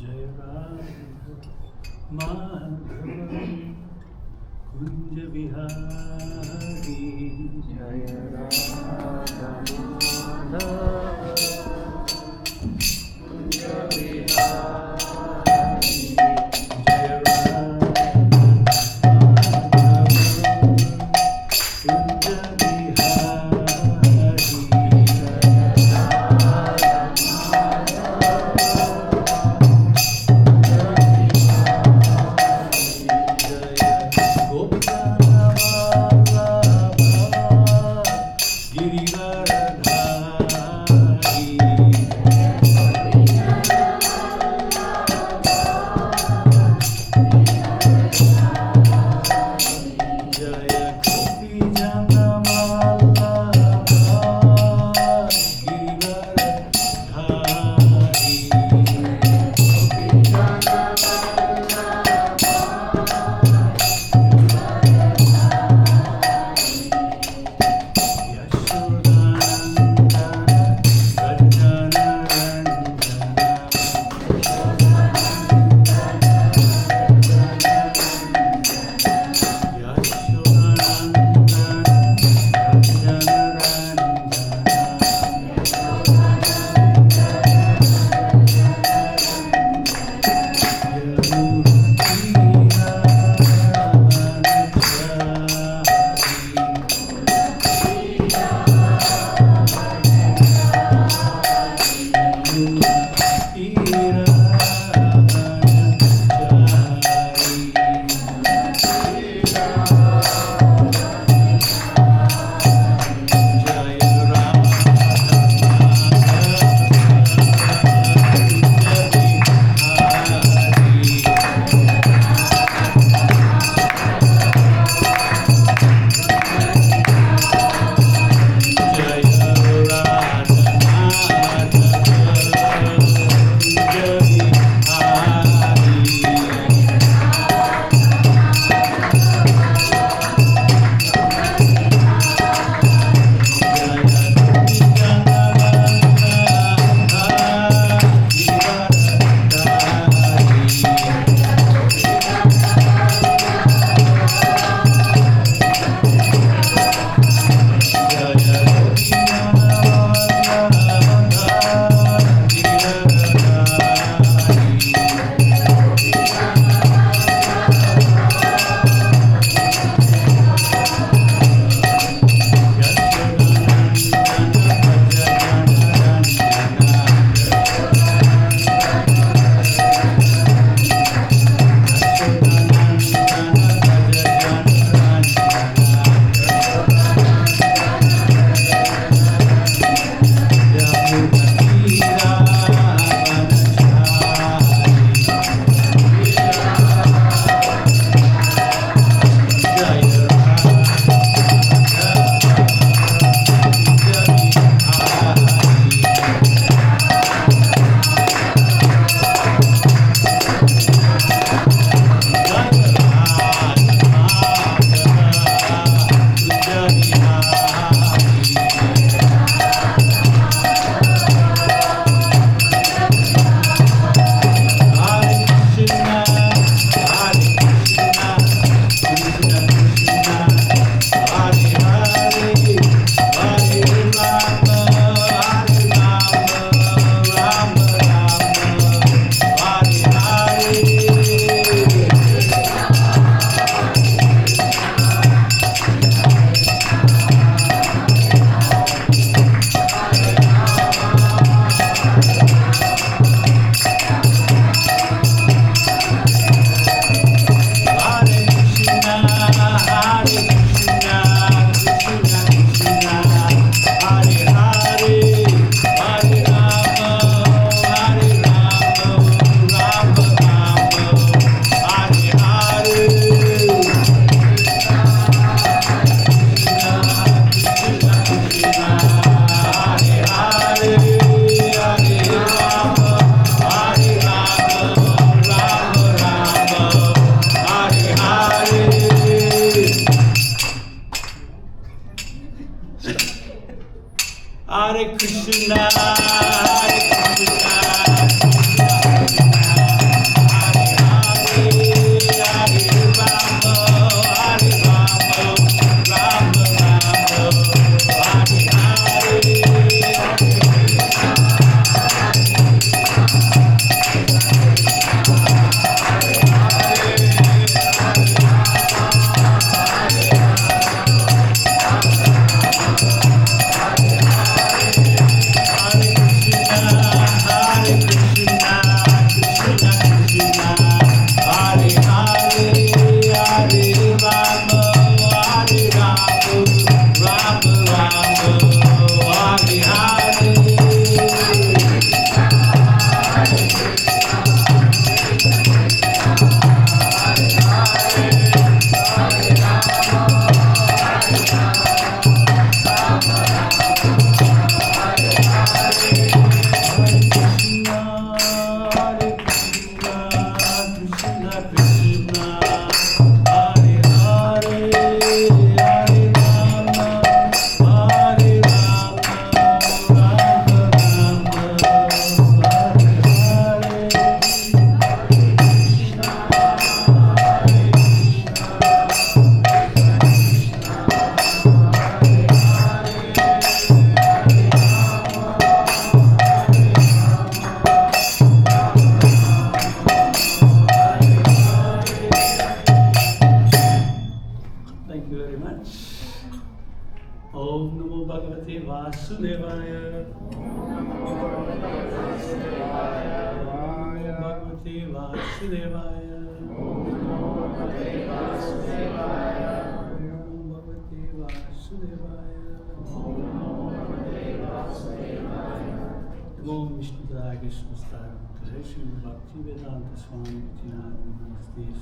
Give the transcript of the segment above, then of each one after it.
Jai Radha Madhava Kunja Vihari Jai Radha Madhava Kunja Vihari Jai Radha Kunja Giridharadhari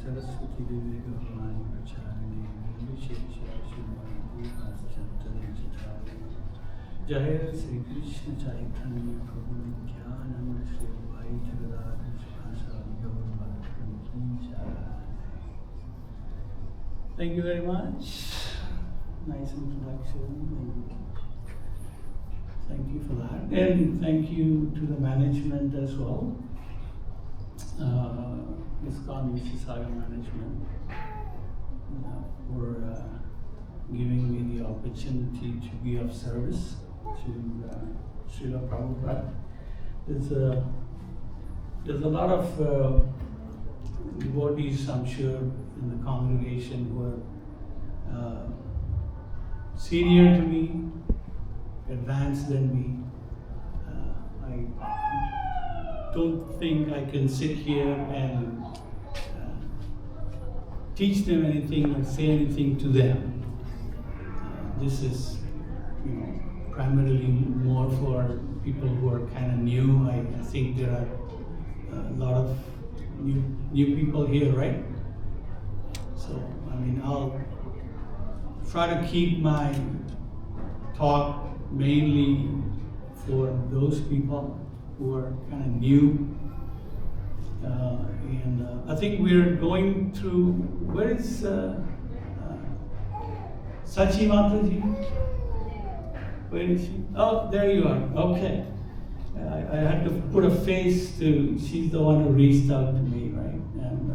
Saraswati Devi Gopalani Pracharini Vishesha Shivani Vaschattara Jaya Sri Krishna Chaitanya Prabhu Nityananda Shri Advaita Gadadhara Sivasadi Gaura Bhakti Jaya. Thank you very much. Nice introduction. Thank you for that. And thank you to the management as well. ISKCON Mississauga management for giving me the opportunity to be of service to Srila Prabhupada. There's a lot of devotees, I'm sure, in the congregation who are senior to me, advanced than me. I don't think I can sit here and teach them anything or say anything to them. This is, primarily more for people who are kind of new. I think there are a lot of new people here, right? So, I'll try to keep my talk mainly for those people who are kind of new. And I think we're going through, where is Sachi Mataji? Where is she? Oh, there you are. Okay. I had to put a face to, she's the one who reached out to me, right? And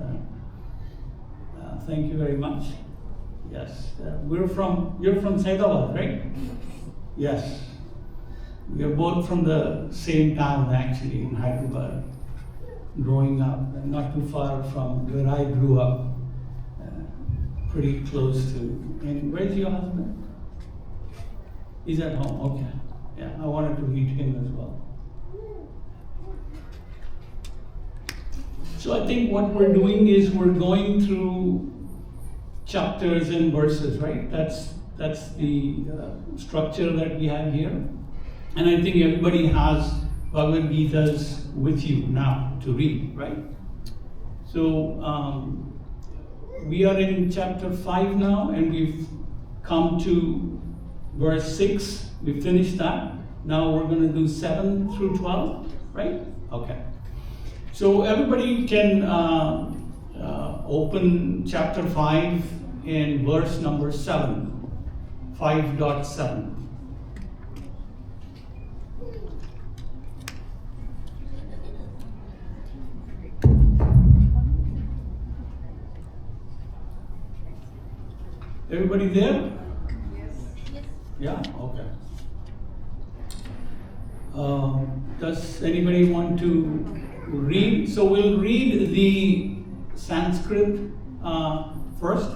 thank you very much. Yes. You're from Hyderabad, right? Yes. We are both from the same town, actually, in Hyderabad. Growing up, not too far from where I grew up, pretty close to. And where's your husband? He's at home. Okay. Yeah, I wanted to meet him as well. So I think what we're doing is we're going through chapters and verses, right? That's the structure that we have here. And I think everybody has Bhagavad Gita's with you now to read, right? So we are in chapter 5 now, and we've come to verse 6. We finished that. Now we're going to do 7 through 12, right? Okay. So everybody can open chapter 5 in verse number 7, 5.7. Everybody there? Yes. Yeah? Okay. Does anybody want to read? So we'll read the Sanskrit first,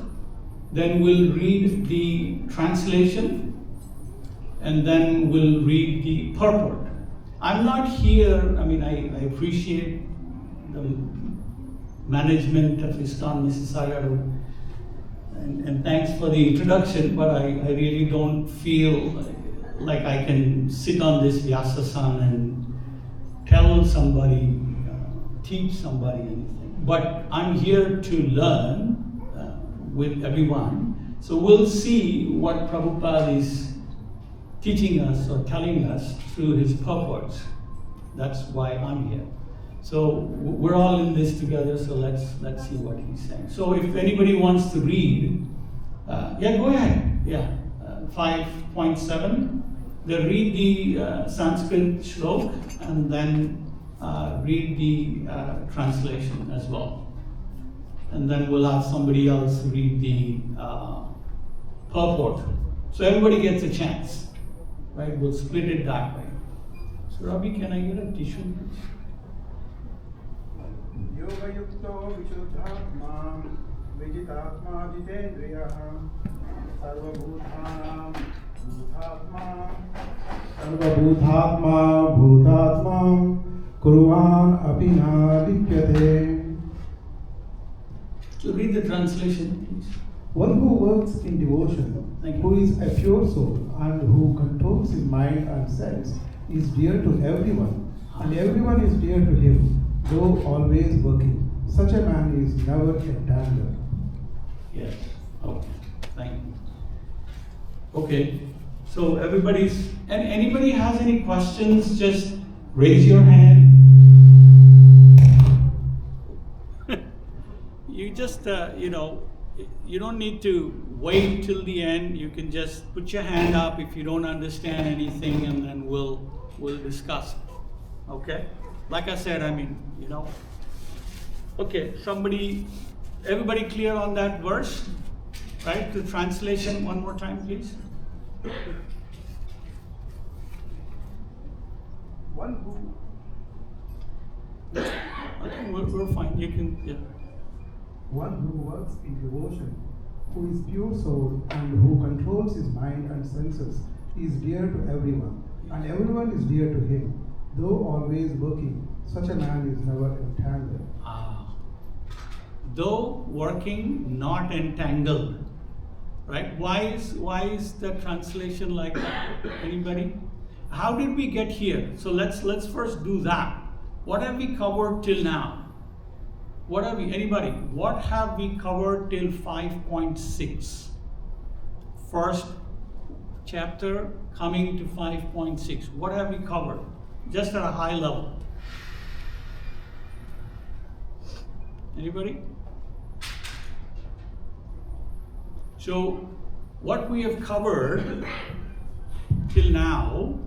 then we'll read the translation, and then we'll read the purport. I'm not here, I appreciate the management of ISKCON Mississauga and thanks for the introduction, but I really don't feel like I can sit on this Vyasasan and tell somebody, teach somebody anything. But I'm here to learn with everyone. So we'll see what Prabhupada is teaching us or telling us through his purports. That's why I'm here. So we're all in this together, so let's see what he's saying. So if anybody wants to read, yeah, go ahead. Yeah, 5.7. They read the Sanskrit shlok and then read the translation as well. And then we'll have somebody else read the purport. So everybody gets a chance, right? We'll split it that way. So Ravi, can I get a tissue, please? Yoga yukto vishuddhatma vijitatma jitendriya sarvabhuthanam bhutatma kuruvan apina lipyate. So read the translation, please. One who works in devotion, who is a pure soul and who controls his mind and sense, is dear to everyone, and everyone is dear to him, though always working. Such a man is never entangled. Yes. Okay. Thank you. Okay. So anybody has any questions, just raise your hand. You just, you don't need to wait till the end. You can just put your hand up if you don't understand anything, and then we'll discuss. Okay? Like I said, Okay, everybody clear on that verse? Right? The translation one more time, please. One who... Okay, we're fine. You can, yeah. One who works in devotion, who is pure soul and who controls his mind and senses, is dear to everyone, and everyone is dear to him, though always working. Such a man is never entangled. Though working, not entangled. Right? Why is the translation like that? Anybody? How did we get here? So let's first do that. What have we covered till now? Anybody? What have we covered till 5.6? First chapter coming to 5.6. What have we covered? Just at a high level. Anybody? So what we have covered till now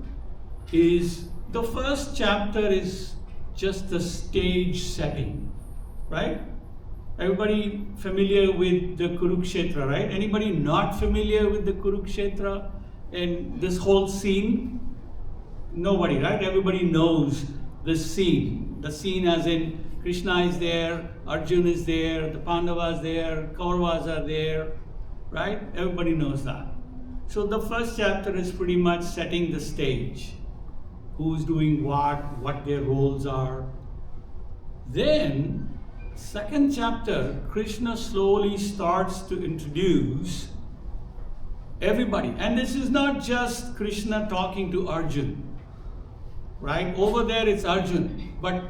is the first chapter is just the stage setting, right? Everybody familiar with the Kurukshetra, right? Anybody not familiar with the Kurukshetra and this whole scene? Nobody, right? Everybody knows the scene. The scene as in Krishna is there, Arjuna is there, the Pandavas there, Kauravas are there, right? Everybody knows that. So the first chapter is pretty much setting the stage. Who's doing what their roles are. Then, second chapter, Krishna slowly starts to introduce everybody. And this is not just Krishna talking to Arjuna, right? Over there it's Arjuna. But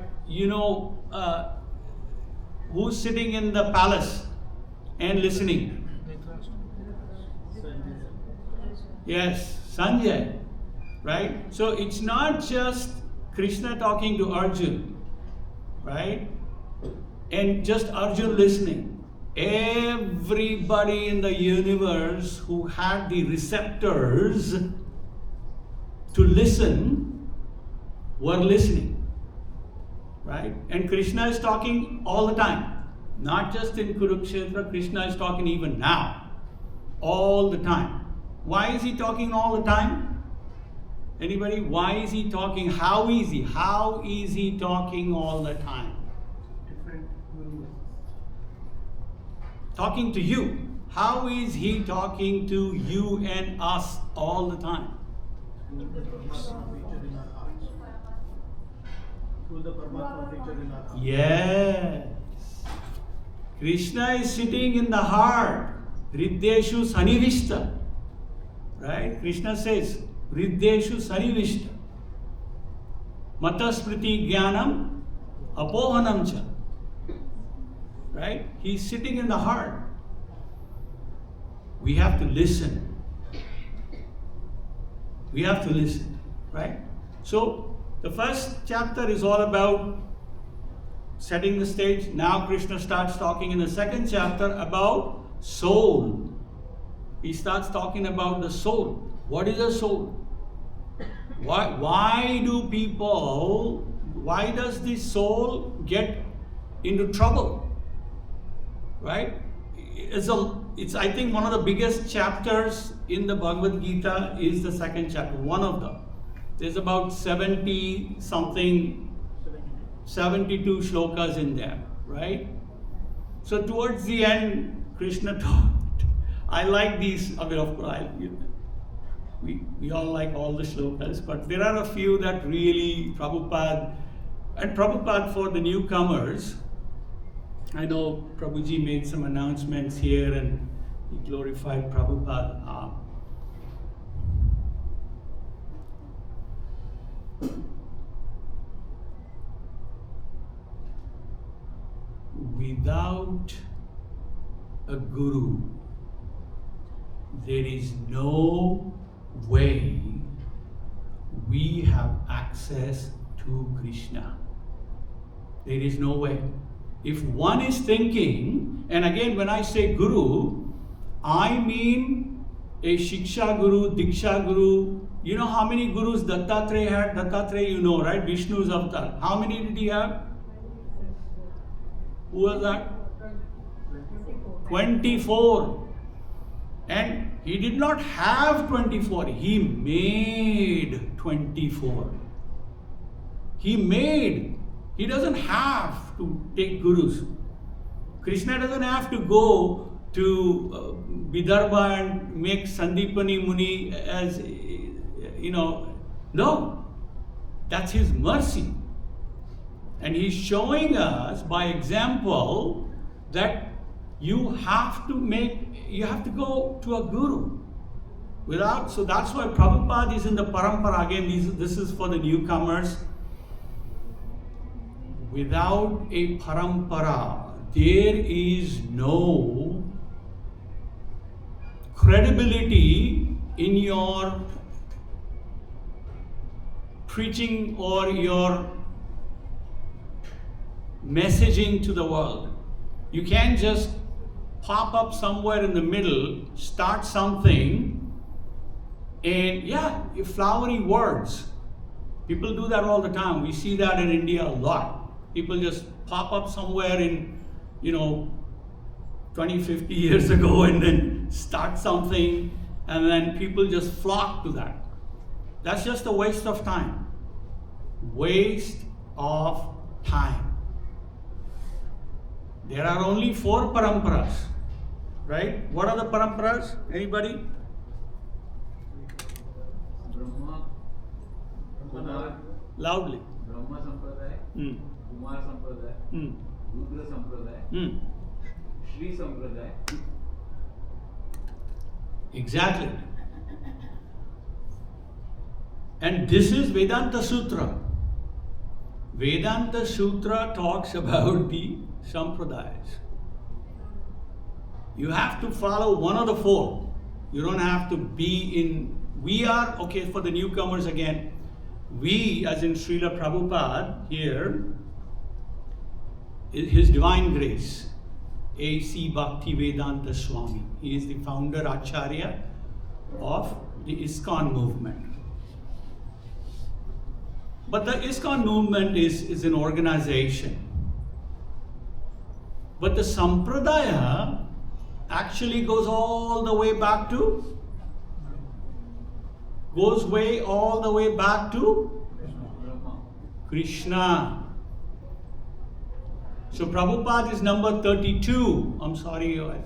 who's sitting in the palace and listening? Yes, Sanjay, right? So it's not just Krishna talking to Arjuna, right? And just Arjuna listening. Everybody in the universe who had the receptors to listen were listening, right? And Krishna is talking all the time. Not just in Kurukshetra, Krishna is talking even now. All the time. Why is he talking all the time? Anybody? Why is he talking? How is he talking all the time? Different universes. Talking to you. How is he talking to you and us all the time? Yes. Krishna is sitting in the heart. Riddeshu sanivishta. Right? Krishna says, Riddeshu sanivishta. Mataspriti jnanam apohanam cha. Right? He's sitting in the heart. We have to listen. We have to listen. Right? So, the first chapter is all about setting the stage. Now Krishna starts talking in the second chapter about soul. He starts talking about the soul. What is a soul? Why does the soul get into trouble? Right? It's I think one of the biggest chapters in the Bhagavad Gita is the second chapter, one of them. There's about 72 shlokas in there, right? So towards the end, Krishna talked. I like these, I mean, of course, we all like all the shlokas, but there are a few that really Prabhupada for the newcomers. I know Prabhuji made some announcements here and he glorified Prabhupada. Without a guru, there is no way we have access to Krishna. There is no way. If one is thinking, and again when I say guru, I mean a Shiksha guru, Diksha guru. You know how many gurus Dattatreya had? Dattatreya, you know, right? Vishnu's avatar. How many did he have? Who was that? 24. And he did not have 24. He made 24. He doesn't have to take gurus. Krishna doesn't have to go to Vidarbha and make Sandipani Muni as, you know. No, that's his mercy. And he's showing us by example that you have to go to a guru. So that's why Prabhupada is in the parampara. Again, this is for the newcomers. Without a parampara, there is no credibility in your preaching or your messaging to the world. You can't just pop up somewhere in the middle, start something, and flowery words. People do that all the time. We see that in India a lot. People just pop up somewhere in, 20, 50 years ago and then start something, and then people just flock to that. That's just a waste of time. Waste of time. There are only 4 paramparas, right? What are the paramparas? Anybody? Brahma, Loudly. Brahma Sampradaya, Kumar Sampradaya, Rudra Sampradaya, Shri Sampradaya. Exactly. And this is Vedanta Sutra. Vedanta Sutra talks about the Sampradayas. You have to follow one of the 4. You don't have to be in. We are, okay, for the newcomers again, we as in Srila Prabhupada here, His Divine Grace, A.C. Bhakti Vedanta Swami. He is the founder Acharya of the ISKCON movement. But the ISKCON movement is an organization. But the Sampradaya actually goes all the way back to Krishna. So Prabhupada is number 32. I'm sorry, I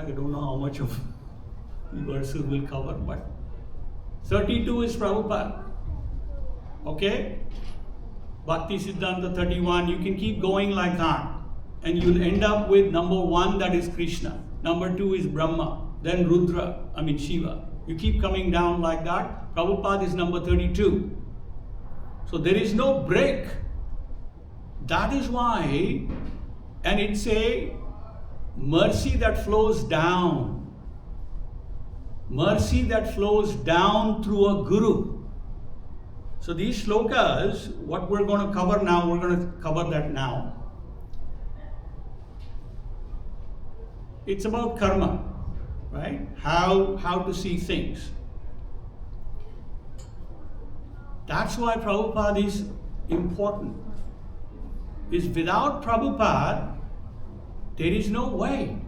don't know how much of the verses will cover, but 32 is Prabhupada. Okay? Bhakti Siddhanta 31. You can keep going like that. And you'll end up with number 1, that is Krishna. Number 2 is Brahma. Then Shiva. You keep coming down like that. Prabhupada is number 32. So there is no break. That is why, and it's a mercy that flows down. Mercy that flows down through a guru. So these shlokas, what we're going to cover now, we're going to cover that now. It's about karma, right? How to see things. That's why Prabhupada is important. Is without Prabhupada, there is no way.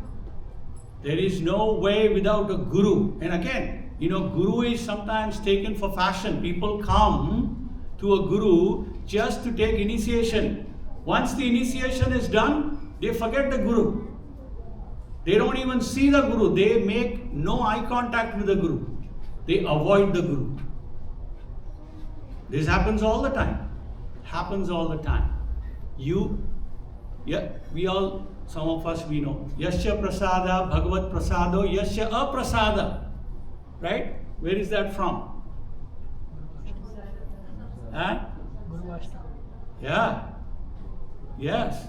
There is no way without a guru. And again, guru is sometimes taken for fashion. People come to a guru just to take initiation. Once the initiation is done, they forget the guru. They don't even see the guru. They make no eye contact with the guru. They avoid the guru. This happens all the time. Happens all the time. Some of us we know. Yasya prasada, Bhagavad prasado, yasya aprasada. Right? Where is that from? Huh? Yeah. Yes.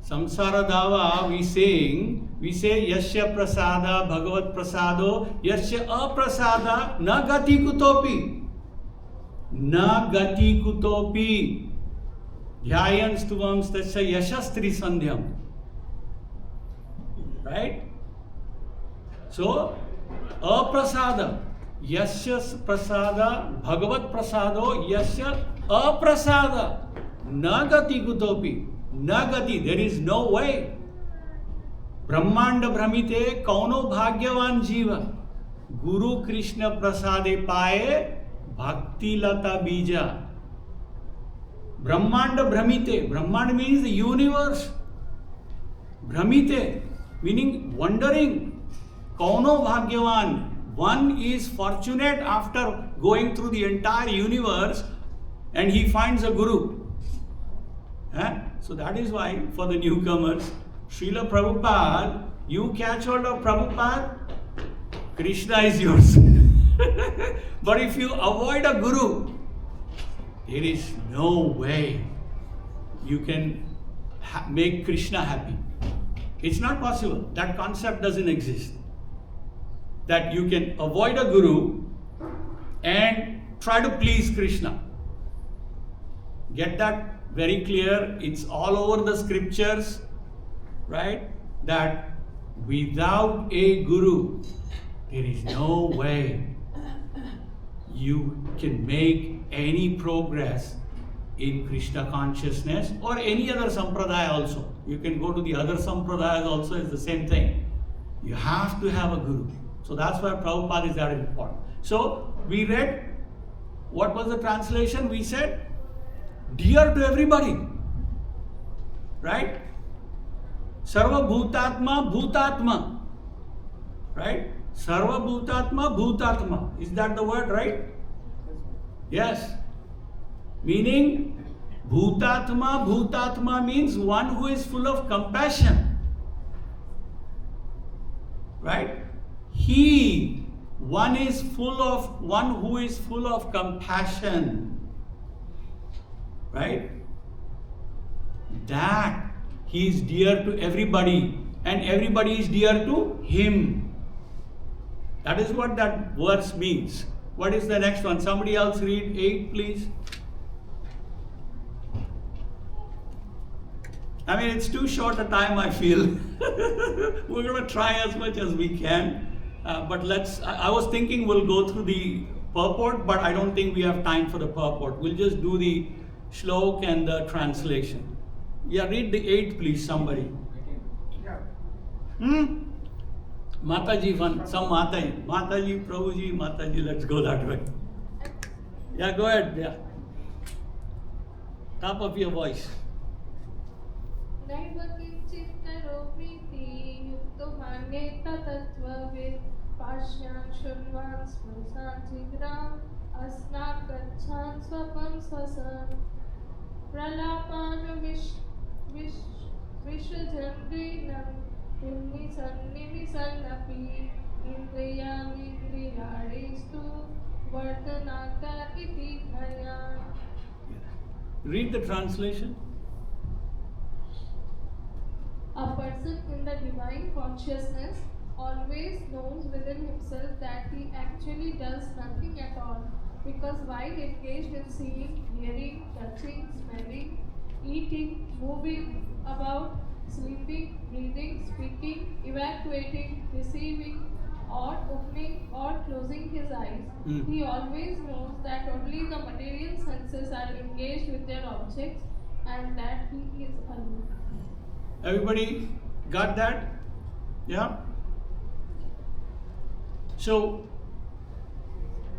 Samsara Dava, we say Yasya prasada, Bhagavad prasado, Yasya aprasada, na gati kutopi. Na gati kutopi. Dhyayan stuvam stasya yashastri sandhyam. Right? So, aprasada, yasya prasada, Bhagavad prasado, yasya aprasada, nagati kutopi, nagati, there is no way. Brahmanda bhramite kauno bhagyavan jiva, Guru Krishna prasade paye, bhakti lata bija. Brahmanda bhramite, Brahmanda means the universe. Bhramite, meaning wondering. Kauno bhagyavan, one is fortunate after going through the entire universe and he finds a guru. So that is why for the newcomers, Srila Prabhupada, you catch hold of Prabhupada, Krishna is yours. But if you avoid a guru, there is no way you can make Krishna happy. It's not possible. That concept doesn't exist. That you can avoid a guru and try to please Krishna. Get that very clear. It's all over the scriptures, right? That without a guru, there is no way you can make any progress in Krishna consciousness or any other sampradaya also. You can go to the other sampradayas also, it's the same thing. You have to have a guru. So that's why Prabhupada is that important. So we read, what was the translation? We said, dear to everybody. Right? Sarva bhutatma bhutatma. Right? Sarva bhutatma bhutatma. Is that the word, right? Yes. Meaning, bhutatma, bhutatma means one who is full of compassion. Right? One who is full of compassion. Right? That he is dear to everybody and everybody is dear to him. That is what that verse means. What is the next one? Somebody else read 8, please. I mean, it's too short a time, I feel. We're going to try as much as we can. But I was thinking we'll go through the purport, but I don't think we have time for the purport. We'll just do the shlok and the translation. Yeah, read the 8, please, somebody. Yeah. Mataji, some Mataji. Mataji, Prabhuji, Mataji, let's go that way. Yeah, go ahead. Yeah. Top of your voice. Read the translation. A person in the divine consciousness always knows within himself that he actually does nothing at all, because while engaged in seeing, hearing, touching, smelling, eating, moving about, sleeping, breathing, speaking, evacuating, receiving, or opening or closing his eyes. He always knows that only the material senses are engaged with their objects and that he is alone. Everybody got that? Yeah? So,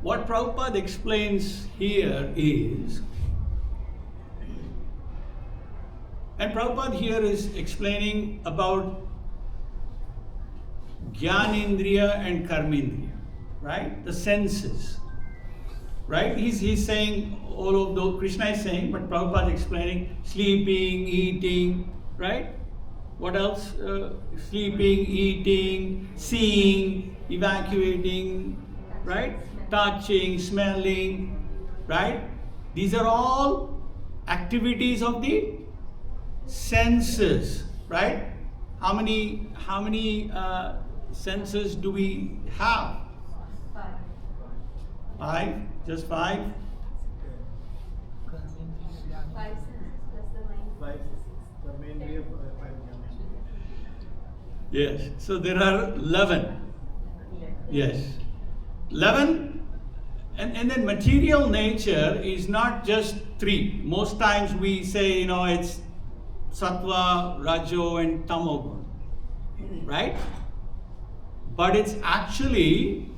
what Prabhupada explains here is, and Prabhupada here is explaining about Jnanendriya and Karmendriya, right? The senses, right? He's saying all of those, Krishna is saying, but Prabhupada is explaining sleeping, eating, right? What else? Sleeping, eating, seeing, evacuating, right? Touching, smelling, right? These are all activities of the senses, right? How many senses do we have? Five? Just five? Five senses plus the mind. Five. The main way of five. Yes. So there are 11. Yes. 11. And then material nature is not just 3. Most times we say, it's sattva, rajo and tamo, right? But it's actually,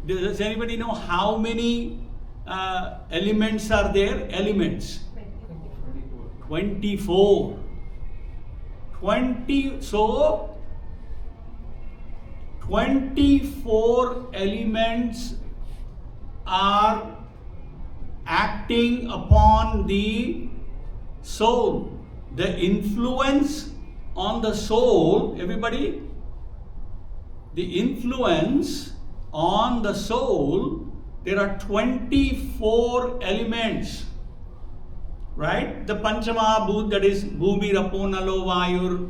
does anybody know how many elements are there? Elements. 24. 24 elements are acting upon the soul. The influence on the soul, everybody, the influence on the soul, there are 24 elements, right? The Panchamahabhut, that is Bhumi, Rapo, Nalo, Vayur,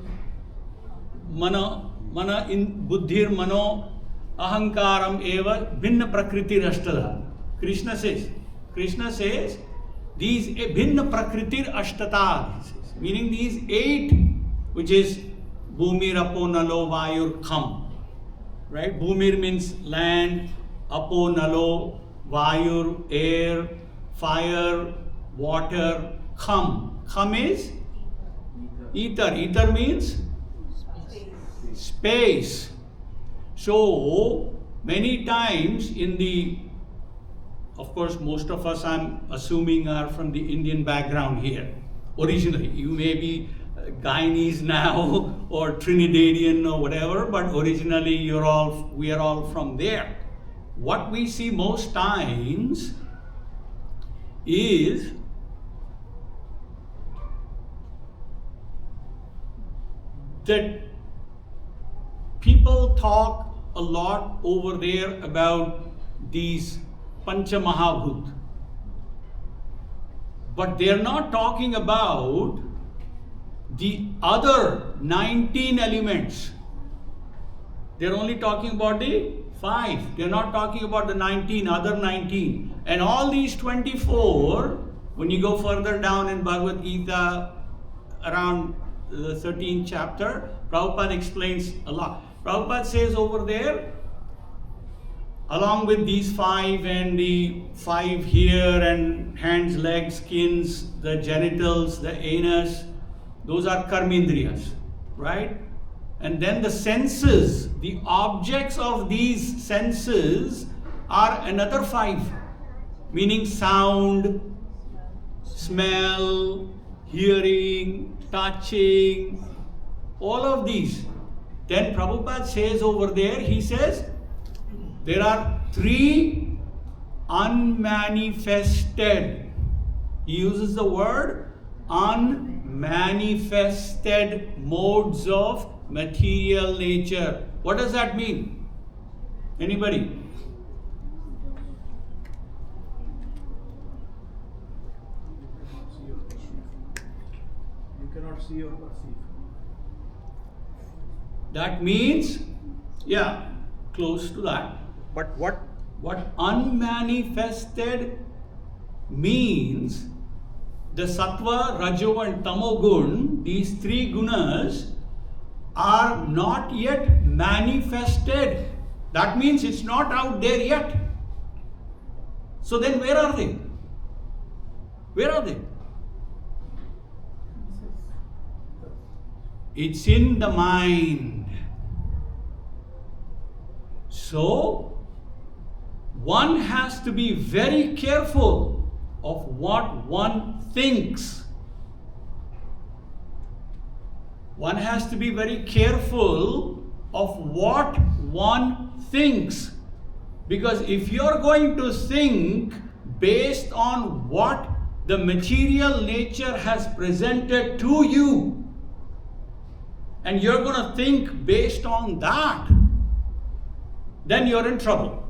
Mana in Buddhir, Mano, Ahankaram, Eva, Bhinna Prakriti Rashtada. Krishna says, these Bhinna Prakritir Ashtata, meaning these 8, which is Bhumi, Rapo, Nalo, Vayur, Kham. Right? Bhumir means land, Apo, Nalo, Vayur, air, fire, water, Kham. Kham is ether. Ether means space. So, many times of course, most of us, I'm assuming, are from the Indian background here. Originally, you may be Guyanese now or Trinidadian or whatever, but originally we are all from there. What we see most times is that people talk a lot over there about these Panchamahabhut, but they're not talking about the other 19 elements. They're only talking about the 5. They're not talking about the other 19. And all these 24, when you go further down in Bhagavad Gita, around the 13th chapter, Prabhupada explains a lot. Prabhupada says over there, along with these 5 and the 5 here and hands, legs, skins, the genitals, the anus, those are karmendriyas, right? And then the senses, the objects of these senses are another 5, meaning sound, smell, hearing, touching, all of these. Then Prabhupada says over there, he says, there are 3 unmanifested. He uses the word unmanifested modes of material nature. What does that mean? Anybody? You cannot see or perceive. That means, yeah, close to that. But what unmanifested means, the sattva, rajo and tamo gun these three gunas are not yet manifested. That means it's not out there yet. So then where are they? Where are they? It's in the mind. So, one has to be very careful of what one thinks. One has to be very careful of what one thinks. Because if you're going to think based on what the material nature has presented to you, and you're going to think based on that, then you're in trouble.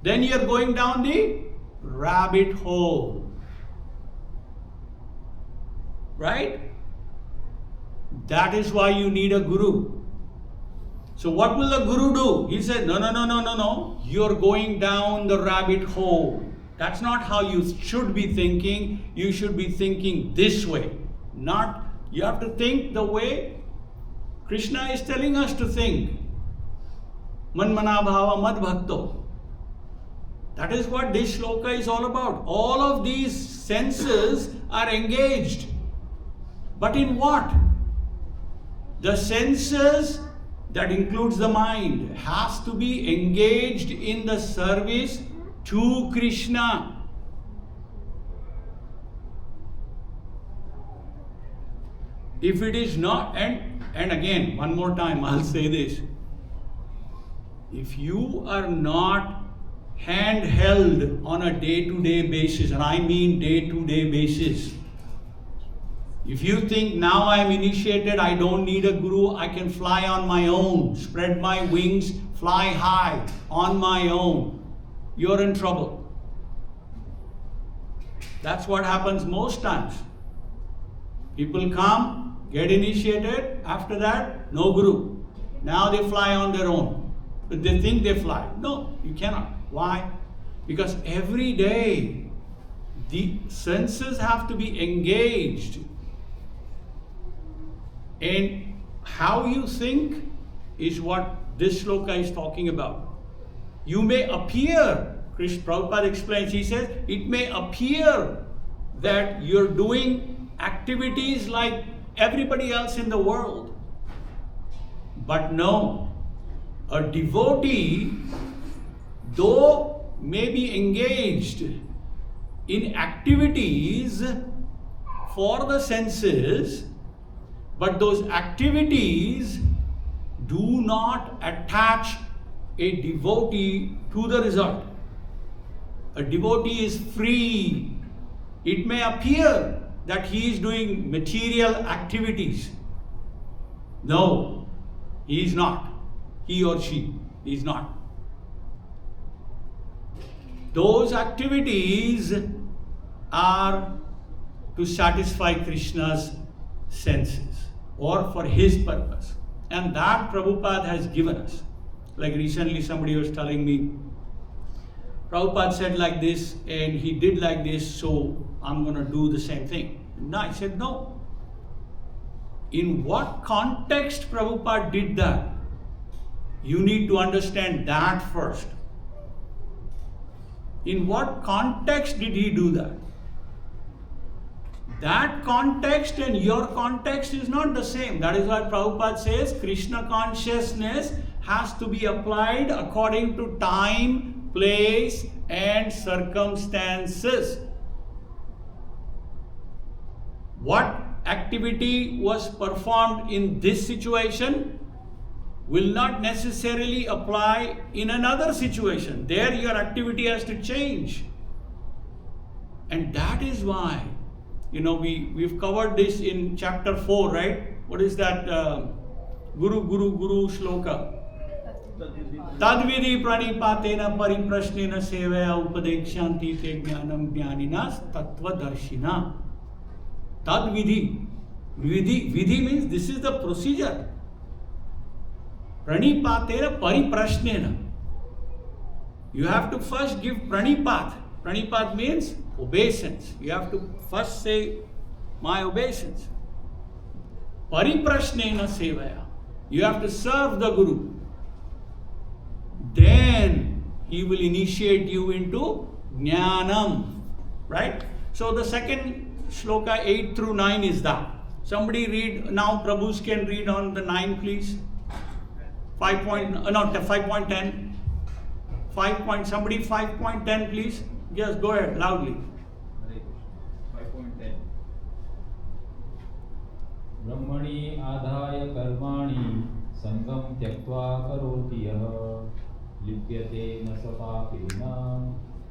Then you're going down the rabbit hole. Right? That is why you need a guru. So what will the guru do? He said, no. You're going down the rabbit hole. That's not how you should be thinking. You should be thinking this way. You have to think the way Krishna is telling us to think. Manmana bhava mad bhakto. That is what this shloka is all about. All of these senses are engaged. But in what? The senses, that includes the mind, has to be engaged in the service to Krishna. If it is not, and again, one more time, I'll say this. If you are not handheld on a day-to-day basis, and I mean day-to-day basis, if you think now I am initiated, I don't need a guru, I can fly on my own, spread my wings, fly high on my own, you're in trouble. That's what happens most times. People come, get initiated, after that, no guru. Now they fly on their own. But they think they fly. No, you cannot. Why? Because every day the senses have to be engaged. And how you think is what this shloka is talking about. You may appear, Prabhupada explains, he says, it may appear that you're doing activities like everybody else in the world. But no, a devotee, though may be engaged in activities for the senses, but those activities do not attach a devotee to the result. A devotee is free. It may appear that he is doing material activities. No, he is not. He or she is not. Those activities are to satisfy Krishna's senses or for his purpose. And that Prabhupada has given us. Like recently somebody was telling me, Prabhupada said like this and he did like this, so I'm going to do the same thing. No, I said no. In what context Prabhupada did that? You need to understand that first. In what context did he do that? That context and your context is not the same. That is why Prabhupada says Krishna consciousness has to be applied according to time, place, and circumstances. What activity was performed in this situation will not necessarily apply in another situation. There your activity has to change. And that is why, we've covered this in chapter 4, right? What is that? Guru shloka. Tadvidi pranipatena pariprashnena sevaya upadekshanti te jnanam jnaninas tattvadarshina. Tadvidi. Vidhi means this is the procedure. Pranipatena pariprashnena. You have to first give pranipat. Pranipat means obeisance. You have to first say my obeisance. Pariprashnena sevaya. You have to serve the Guru. Then he will initiate you into Jnanam. Right? So the second shloka 8 through 9 is that. Somebody read, now Prabhus can read on the 9 please. 5.10. 5.10 please. Yes, go ahead, loudly. 5.10. ब्रह्मणि आधाय कर्माणि संगं त्यक्त्वा करोति यः लिप्यते न स पापेन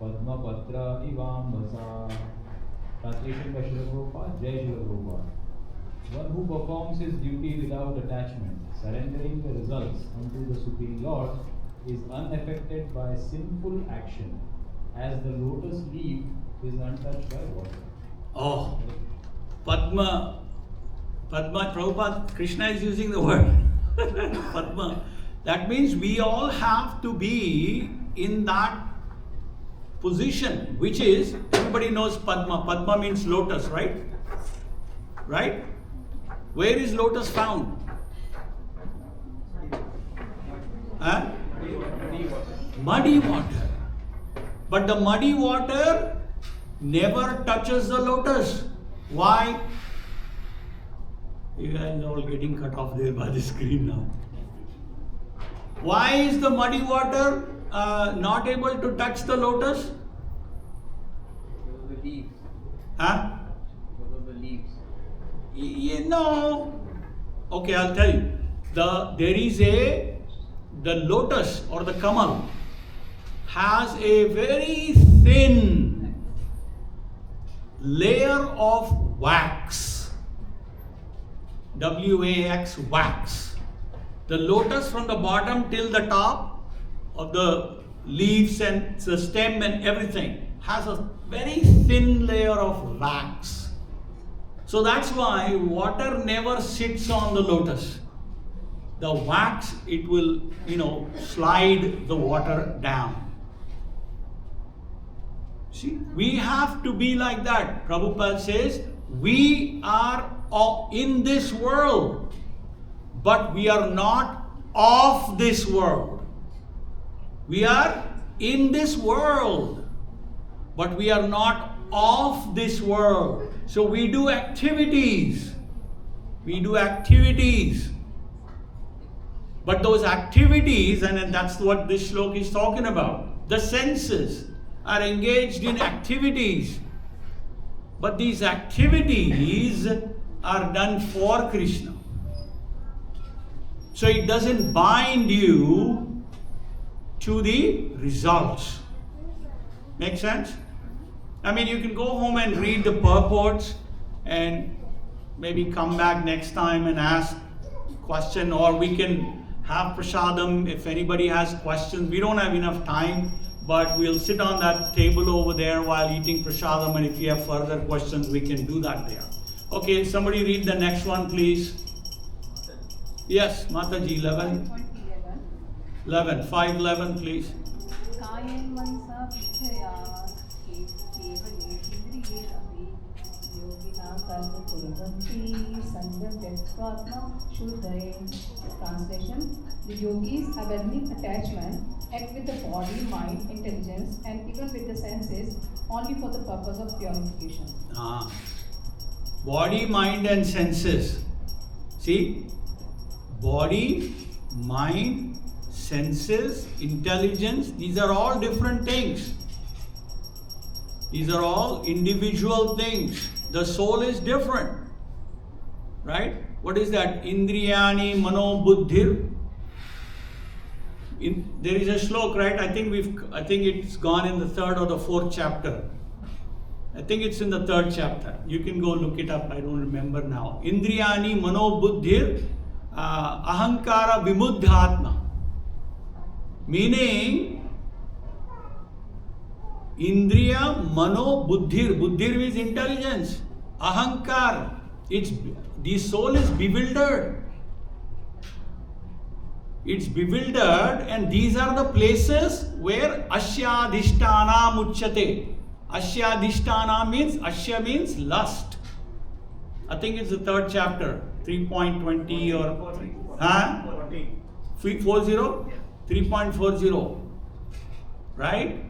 पद्मपत्र इवाम्बसा. Translation by Srila Prabhupada. Jai Srila Prabhupada. One who performs his duty without attachment, surrendering the results unto the Supreme Lord, is unaffected by sinful action, as the lotus leaf is untouched by water. Oh, Padma, Prabhupada, Krishna is using the word Padma. That means we all have to be in that position, which is, everybody knows Padma. Padma means lotus, right? Right? Where is lotus found? Huh? Muddy water. But the muddy water never touches the lotus. Why? You guys are all getting cut off there by the screen now. Why is the muddy water not able to touch the lotus? Because of the leaves. Huh? Because of the leaves. No. Okay, I'll tell you. The lotus or the kamal has a very thin layer of wax. W-A-X, wax. The lotus from the bottom till the top of the leaves and the stem and everything has a very thin layer of wax. So that's why water never sits on the lotus. The wax, it will, slide the water down. See, we have to be like that. Prabhupada says, we are in this world, but we are not of this world. We are in this world, but we are not of this world. So we do activities. But those activities, and that's what this shloka is talking about, the senses are engaged in activities. But these activities are done for Krishna. So it doesn't bind you to the results. Make sense? I mean, you can go home and read the purports and maybe come back next time and ask question, or we can have prasadam if anybody has questions. We don't have enough time, but we'll sit on that table over there while eating prasadam, and if you have further questions, we can do that there. Okay, somebody read the next one, please. Yes, Mataji, 11. 5:11, please. कायेन मनसा विद्यया केवलेन्द्रियेरपि योगिना कर्म कुर्वन्ति संगं त्यक्त्वा शुद्धये. Translation: the yogis abandoning attachment act with the body, mind, intelligence, and even with the senses only for the purpose of purification. Body, mind, and senses. See, body, mind, senses, intelligence, these are all different things. These are all individual things. The soul is different. Right? What is that? Indriyani mano buddhir. There is a shlok, right? I think it's gone in the 3rd or the 4th chapter. I think it's in the 3rd chapter. You can go look it up. I don't remember now. Indriyani mano buddhir ahankara vimuddhatma. Meaning, Indriya mano buddhir. Buddhir means intelligence. Ahankar. The soul is bewildered. It's bewildered, and these are the places where Ashyadhishtana muchyate. Ashyadhishtana means, Ashya means lust. I think it's the 3rd chapter. 3.20 or 40. 40? 3.40. Right?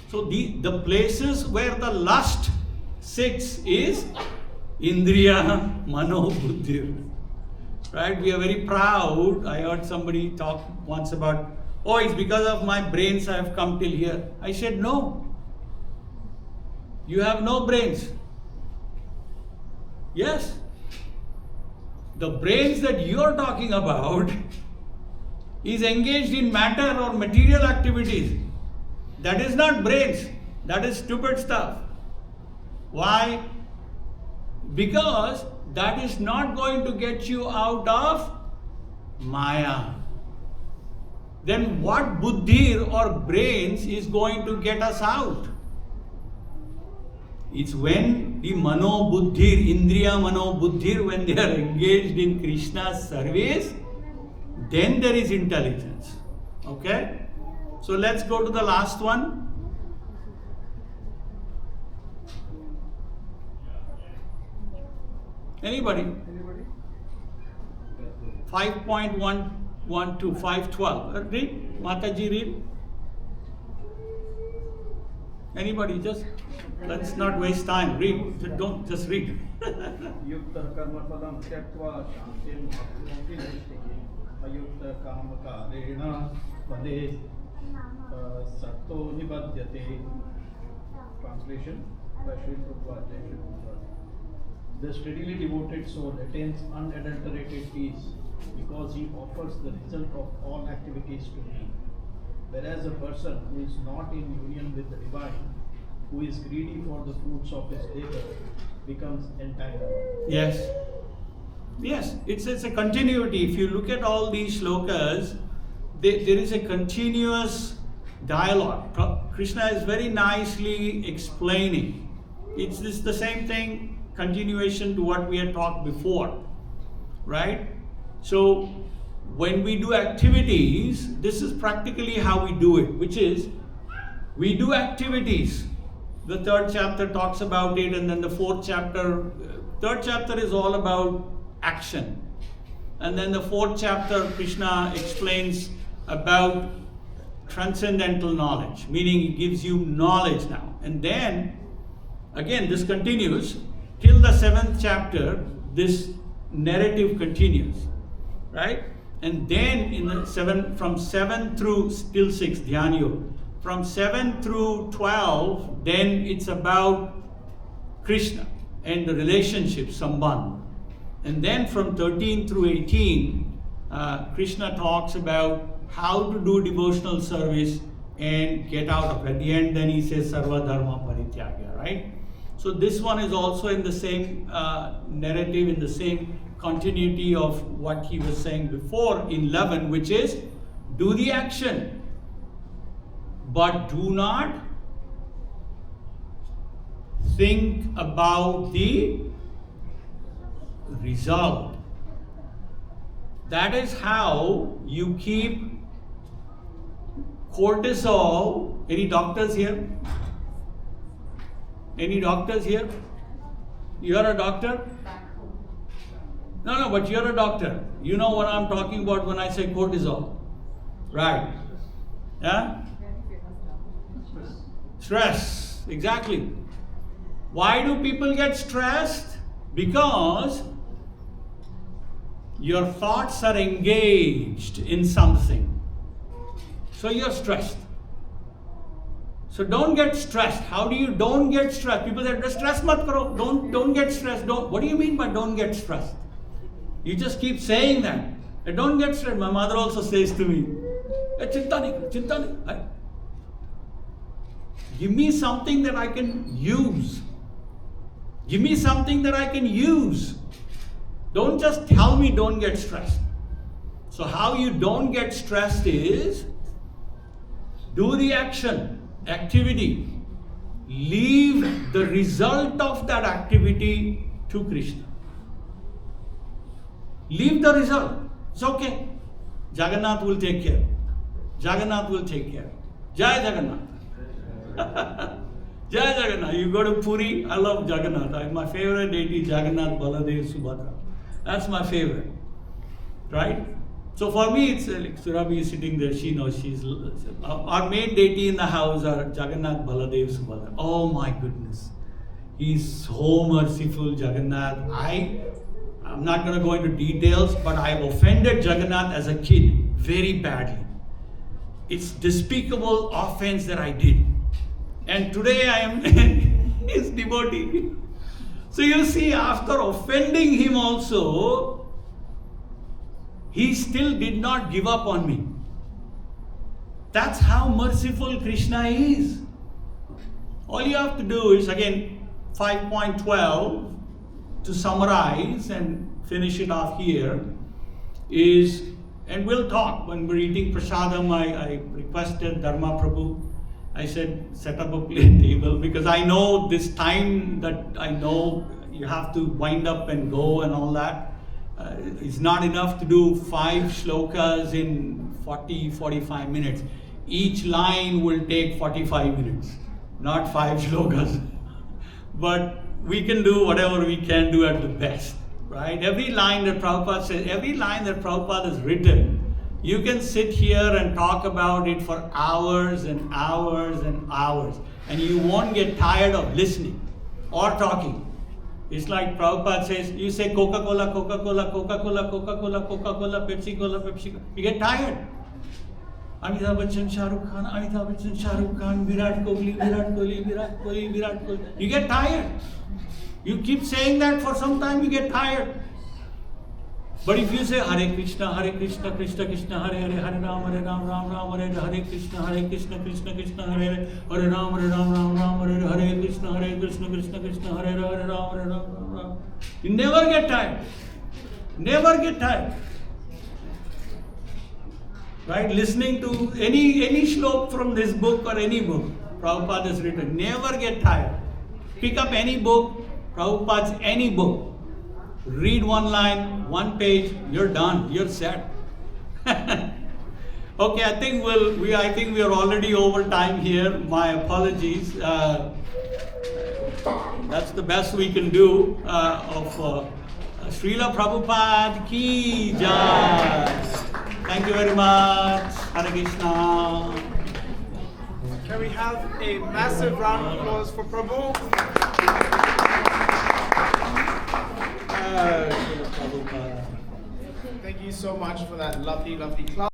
So the places where the lust sits is Indriya, Mano, Buddhi. Right? We are very proud. I heard somebody talk once about, oh, it's because of my brains I have come till here. I said, no. You have no brains. Yes. The brains that you are talking about is engaged in matter or material activities. That is not brains. That is stupid stuff. Why? Because that is not going to get you out of Maya. Then what buddhi or brains is going to get us out? It's when the mano buddhi, indriya mano buddhi, when they are engaged in Krishna's service, then there is intelligence. Okay? So let's go to the last one. Anybody? 5.112, 512. Read. Mataji, read. Anybody? Just let's not waste time. Read. Don't just read. युक्त कर्म पदम त्यक्त्वा शांतिं प्राप्नोति नैष्ठिकीं अयुक्त कामकारेण पदे सक्तो निबध्यते. Translation by Sri Prabhupada. Jai Sri Prabhupada. The steadily devoted soul attains unadulterated peace because he offers the result of all activities to me. Whereas a person who is not in union with the divine, who is greedy for the fruits of his labor, becomes entangled. Yes. Yes, it's a continuity. If you look at all these shlokas, there is a continuous dialogue. Krishna is very nicely explaining. It's just the same thing, continuation to what we had talked before, right? So when we do activities, this is practically how we do it, which is we do activities. The third chapter talks about it, and then the third chapter is all about action. And then the fourth chapter, Krishna explains about transcendental knowledge, meaning he gives you knowledge now. And then, again, this continues till the seventh chapter, this narrative continues, right? And then in the from 7 through till 6, Dhyan Yoga. From 7 through 12, then it's about Krishna and the relationship, Sambandha. And then from 13 through 18, Krishna talks about how to do devotional service and get out of it. At the end, then he says, Sarva Dharma Parityagya, right? So this one is also in the same narrative, in the same continuity of what he was saying before in 11, which is do the action, but do not think about the result. That is how you keep cortisol. Any doctors here? Any doctors here? You're a doctor? No, but you're a doctor. You know what I'm talking about when I say cortisol. Right. Yeah? Stress. Exactly. Why do people get stressed? Because your thoughts are engaged in something. So you're stressed. So don't get stressed. How do you don't get stressed? People say, stress mat karo. Don't get stressed. What do you mean by don't get stressed? You just keep saying that. Don't get stressed. My mother also says to me, chinta nahi. Give me something that I can use. Give me something that I can use. Don't just tell me don't get stressed. So how you don't get stressed is do the activity. Leave the result of that activity to Krishna. Leave the result. It's okay. Jagannath will take care. Jagannath will take care. Jai Jagannath. Jai Jagannath. You go to Puri, I love Jagannath. My favorite deity is Jagannath, Baladev, Subhadra. That's my favorite, right? So for me, it's like Surabhi is sitting there. She knows she's our main deity in the house are Jagannath, Baladev, Subhadra. Oh my goodness, he's so merciful, Jagannath. I'm not going to go into details, but I've offended Jagannath as a kid very badly. It's despicable offense that I did, and today I am his devotee. So you see, after offending him also, he still did not give up on me. That's how merciful Krishna is. All you have to do is, again, 5.12, to summarize and finish it off here, is, and we'll talk when we're eating prasadam. I requested Dharma Prabhu. I said, set up a plate table, because I know this time that I know you have to wind up and go and all that. It's not enough to do 5 shlokas in 40-45 minutes. Each line will take 45 minutes, not 5 shlokas. But we can do whatever we can do at the best, right? Every line that Prabhupada says, every line that Prabhupada has written, you can sit here and talk about it for hours and hours and hours, and you won't get tired of listening or talking. It's like Prabhupada says, you say Coca-Cola, Coca-Cola, Coca-Cola, Coca-Cola, Coca-Cola, Pepsi-Cola, Pepsi-Cola. You get tired. Amitabh Bachchan, Shah Rukh Khan, Amitabh Bachchan, Shah Rukh Khan, Virat Kohli, Virat Kohli, Virat Kohli, Virat Kohli. You get tired. You keep saying that for some time, you get tired. But if you say Hare Krishna, Krishna Krishna, Hare Hare, Hare Ram, Ram Ram, Hare Hare, Krishna Krishna, Hare Hare, Hare Ram, Ram, Hare Hare, Krishna Krishna, Hare Hare, Hare Ram. You never get tired. Never get tired. Right? Listening to any shlok from this book or any book Prabhupada has written, never get tired. Pick up any book, Prabhupada's any book. Read one line, one page, you're done, you're set. Okay, I think we are already over time here. My apologies. That's the best we can do of Srila Prabhupada ki jai. Thank you very much. Hare Krishna. Can we have a massive round of applause for Prabhu? Thank you so much for that lovely, lovely class.